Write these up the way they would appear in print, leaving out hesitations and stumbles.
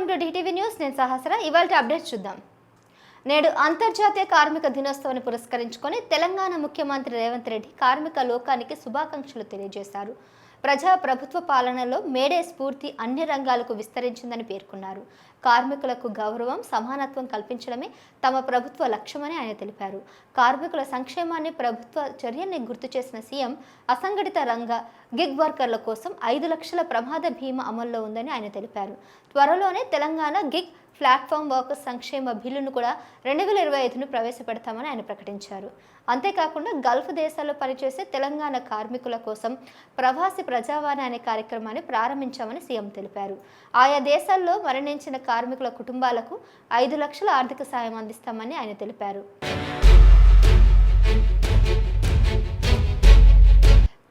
Welcome to DTV news. నేను సహస్ర. ఇవాల్టి updates చూద్దాం. నేడు అంతర్జాతీయ కార్మిక దినోత్సవాన్ని పురస్కరించుకొని తెలంగాణ ముఖ్యమంత్రి రేవంత్ రెడ్డి కార్మిక లోకానికి శుభాకాంక్షలు తెలియజేశారు. ప్రజా ప్రభుత్వ పాలనలో మేడే స్ఫూర్తి అన్ని రంగాలకు విస్తరించిందని పేర్కొన్నారు. కార్మికులకు గౌరవం, సమానత్వం కల్పించడమే తమ ప్రభుత్వ లక్ష్యమని ఆయన తెలిపారు. కార్మికుల సంక్షేమాన్ని ప్రభుత్వ చర్యల్ని గుర్తు చేసిన సీఎం అసంఘటిత రంగ గిగ్ వర్కర్ల కోసం 5 లక్షల ప్రమాద బీమా అమల్లో ఉందని ఆయన తెలిపారు. త్వరలోనే తెలంగాణ గిగ్ ప్లాట్ఫామ్ వర్కర్స్ సంక్షేమ బిల్లును కూడా 2025ను ప్రవేశపెడతామని ఆయన ప్రకటించారు. అంతేకాకుండా గల్ఫ్ దేశాల్లో పనిచేసే తెలంగాణ కార్మికుల కోసం ప్రవాసి ప్రజావాణి అనే కార్యక్రమాన్ని ప్రారంభించామని సీఎం తెలిపారు. ఆయా దేశాల్లో మరణించిన కార్మికుల కుటుంబాలకు 5 లక్షల ఆర్థిక సాయం అందిస్తామని ఆయన తెలిపారు.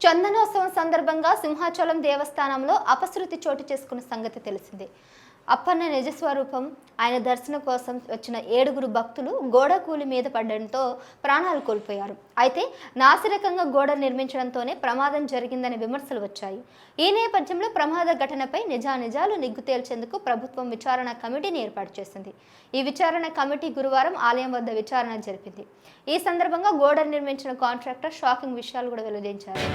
చందనోత్సవం సందర్భంగా సింహాచలం దేవస్థానంలో అపశృతి చోటు చేసుకున్న సంగతి తెలిసిందే. అప్పన్న నిజస్వరూపం ఆయన దర్శనం కోసం వచ్చిన 7 భక్తులు గోడ కూలి మీద పడడంతో ప్రాణాలు కోల్పోయారు. అయితే నాసిరకంగా గోడ నిర్మించడంతోనే ప్రమాదం జరిగిందనే విమర్శలు వచ్చాయి. ఈ నేపథ్యంలో ప్రమాద ఘటనపై నిజానిజాలు నిగ్గు తేల్చేందుకు ప్రభుత్వం విచారణ కమిటీని ఏర్పాటు చేసింది. ఈ విచారణ కమిటీ గురువారం ఆలయం వద్ద విచారణ జరిపింది. ఈ సందర్భంగా గోడ నిర్మించిన కాంట్రాక్టర్ షాకింగ్ విషయాలు కూడా వెల్లడించారు.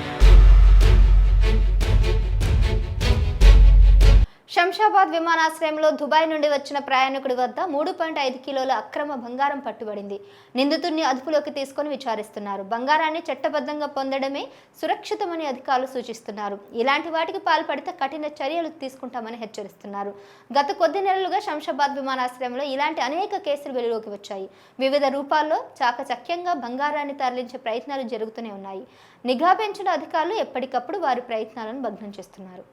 శంషాబాద్ విమానాశ్రయంలో దుబాయ్ నుండి వచ్చిన ప్రయాణికుడి వద్ద 3.5 కిలోల అక్రమ బంగారం పట్టుబడింది. నిందితుడిని అదుపులోకి తీసుకొని విచారిస్తున్నారు. బంగారాన్ని చట్టబద్ధంగా పొందడమే సురక్షితమని అధికారులు సూచిస్తున్నారు. ఇలాంటి వాటికి పాల్పడితే కఠిన చర్యలు తీసుకుంటామని హెచ్చరిస్తున్నారు. గత కొద్ది నెలలుగా శంషాబాద్ విమానాశ్రయంలో ఇలాంటి అనేక కేసులు వెలుగులోకి వచ్చాయి. వివిధ రూపాల్లో చాకచక్యంగా బంగారాన్ని తరలించే ప్రయత్నాలు జరుగుతూనే ఉన్నాయి. నిఘా పెంచిన అధికారులు ఎప్పటికప్పుడు వారి ప్రయత్నాలను భగ్నం చేస్తున్నారు.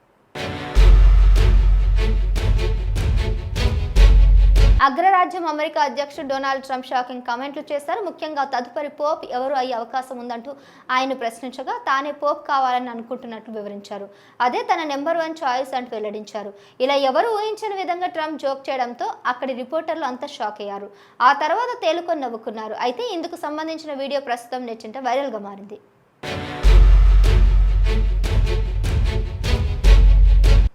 అగ్రరాజ్యం అమెరికా అధ్యక్షుడు డొనాల్డ్ ట్రంప్ షాకింగ్ కామెంట్లు చేశారు. ముఖ్యంగా తదుపరి పోప్ ఎవరు అయ్యే అవకాశం ఉందంటూ ఆయన ప్రశ్నించగా తానే పోప్ కావాలని అనుకుంటున్నట్లు వివరించారు. అదే తన నెంబర్ 1 చాయిస్ అంటూ వెల్లడించారు. ఇలా ఎవరు ఊహించని విధంగా ట్రంప్ జోక్ చేయడంతో అక్కడి రిపోర్టర్లు అంతా షాక్ అయ్యారు. ఆ తర్వాత తేలుకొని నవ్వుకున్నారు. అయితే ఇందుకు సంబంధించిన వీడియో ప్రస్తుతం నెట్టింట వైరల్గా మారింది.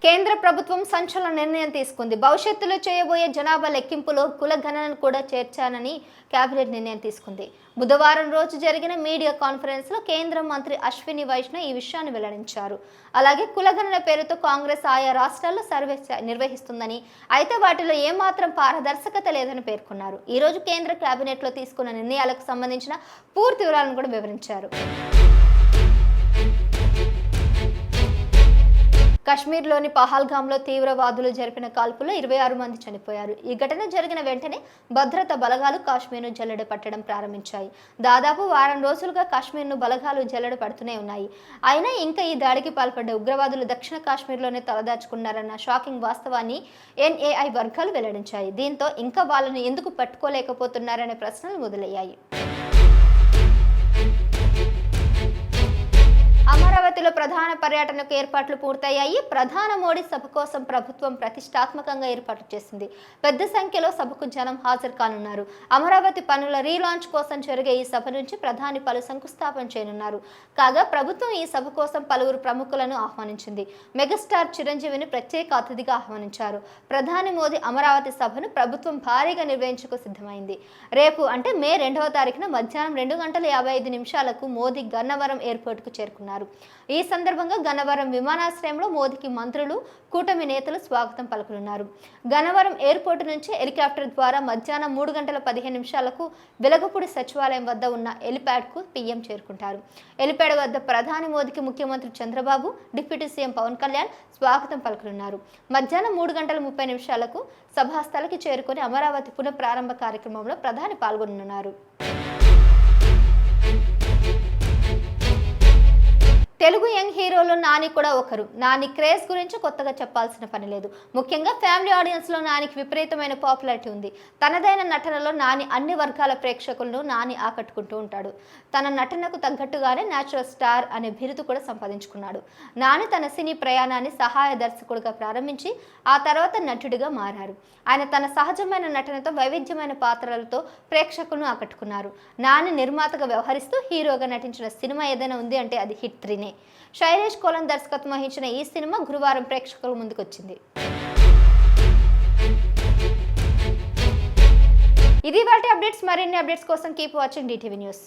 కేంద్ర ప్రభుత్వం సంచలన నిర్ణయం తీసుకుంది. భవిష్యత్తులో చేయబోయే జనాభా లెక్కింపులో కుల గణనను కూడా చేర్చానని కేబినెట్ నిర్ణయం తీసుకుంది. బుధవారం రోజు జరిగిన మీడియా కాన్ఫరెన్స్లో కేంద్ర మంత్రి అశ్విని వైష్ణవ్ ఈ విషయాన్ని వెల్లడించారు. అలాగే కులగణన పేరుతో కాంగ్రెస్ ఆయా రాష్ట్రాల్లో సర్వే నిర్వహిస్తుందని, అయితే వాటిలో ఏమాత్రం పారదర్శకత లేదని పేర్కొన్నారు. ఈ రోజు కేంద్ర కేబినెట్లో తీసుకున్న నిర్ణయాలకు సంబంధించిన పూర్తి వివరాలను కూడా వివరించారు. కశ్మీర్లోని పహల్గామ్లో తీవ్రవాదులు జరిపిన కాల్పుల్లో 26 మంది చనిపోయారు. ఈ ఘటన జరిగిన వెంటనే భద్రతా బలగాలు కాశ్మీర్ను జల్లెడ పట్టడం ప్రారంభించాయి. దాదాపు వారం రోజులుగా కాశ్మీర్ను బలగాలు జల్లెడ పడుతూనే ఉన్నాయి. అయినా ఇంకా ఈ దాడికి పాల్పడ్డ ఉగ్రవాదులు దక్షిణ కాశ్మీర్లోనే తలదాచుకున్నారన్న షాకింగ్ వాస్తవాన్ని ఎన్ఏఐ వర్గాలు వెల్లడించాయి. దీంతో ఇంకా వాళ్ళను ఎందుకు పట్టుకోలేకపోతున్నారనే ప్రశ్నలు మొదలయ్యాయి. అమరావతిలో ప్రధాన పర్యటనకు ఏర్పాట్లు పూర్తయ్యాయి. ప్రధాని మోడీ సభ కోసం ప్రభుత్వం ప్రతిష్టాత్మకంగా ఏర్పాట్లు చేసింది. పెద్ద సంఖ్యలో సభకు జనం హాజరు కానున్నారు. అమరావతి పనుల రీలాంచ్ కోసం జరిగే ఈ సభ నుంచి ప్రధాని పలు శంకుస్థాపన చేయనున్నారు. కాగా ప్రభుత్వం ఈ సభ కోసం పలువురు ప్రముఖులను ఆహ్వానించింది. మెగాస్టార్ చిరంజీవిని ప్రత్యేక అతిథిగా ఆహ్వానించారు. ప్రధాని మోదీ అమరావతి సభను ప్రభుత్వం భారీగా నిర్వహించుకు సిద్ధమైంది. రేపు అంటే మే 2వ తారీఖున మధ్యాహ్నం 2:55 మోదీ గన్నవరం ఎయిర్పోర్టుకు చేరుకున్నారు. ఈ సందర్భంగా గన్నవరం విమానాశ్రయంలో మోదీకి మంత్రులు, కూటమి నేతలు స్వాగతం పలుకనున్నారు. గన్నవరం ఎయిర్పోర్టు నుంచి హెలికాప్టర్ ద్వారా మధ్యాహ్నం 3:15 వెలగపూడి సచివాలయం వద్ద ఉన్న హెలిప్యాడ్కు పీఎం చేరుకుంటారు. హెలిప్యాడ్ వద్ద ప్రధాని మోదీకి ముఖ్యమంత్రి చంద్రబాబు, డిప్యూటీ సీఎం పవన్ కళ్యాణ్ స్వాగతం పలుకనున్నారు. మధ్యాహ్నం 3:30 సభాస్థలికి చేరుకొని అమరావతి పునఃప్రారంభ కార్యక్రమంలో ప్రధాని పాల్గొనున్నారు. తెలుగు యంగ్ హీరోలో నాని కూడా ఒకరు. నాని క్రేజ్ గురించి కొత్తగా చెప్పాల్సిన పని లేదు. ముఖ్యంగా ఫ్యామిలీ ఆడియన్స్లో నానికి విపరీతమైన పాపులారిటీ ఉంది. తనదైన నటనలో నాని అన్ని వర్గాల ప్రేక్షకులను నాని ఆకట్టుకుంటూ ఉంటాడు. తన నటనకు తగ్గట్టుగానే న్యాచురల్ స్టార్ అనే బిరుదు కూడా సంపాదించుకున్నాడు. నాని తన సినీ ప్రయాణాన్ని సహాయ దర్శకుడిగా ప్రారంభించి ఆ తర్వాత నటుడిగా మారారు. ఆయన తన సహజమైన నటనతో వైవిధ్యమైన పాత్రలతో ప్రేక్షకులను ఆకట్టుకున్నారు. నాని నిర్మాతగా వ్యవహరిస్తూ హీరోగా నటించిన సినిమా ఏదైనా ఉంది అంటే అది హిట్ 3నే. శైలేష్ కోలన్ దర్శకత్వం వహించిన ఈ సినిమా గురువారం ప్రేక్షకుల ముందుకు వచ్చింది. ఇది వాటి అప్డేట్స్. మరిన్ని అప్డేట్స్ కోసం కీప్ వాచింగ్ డిటివి న్యూస్.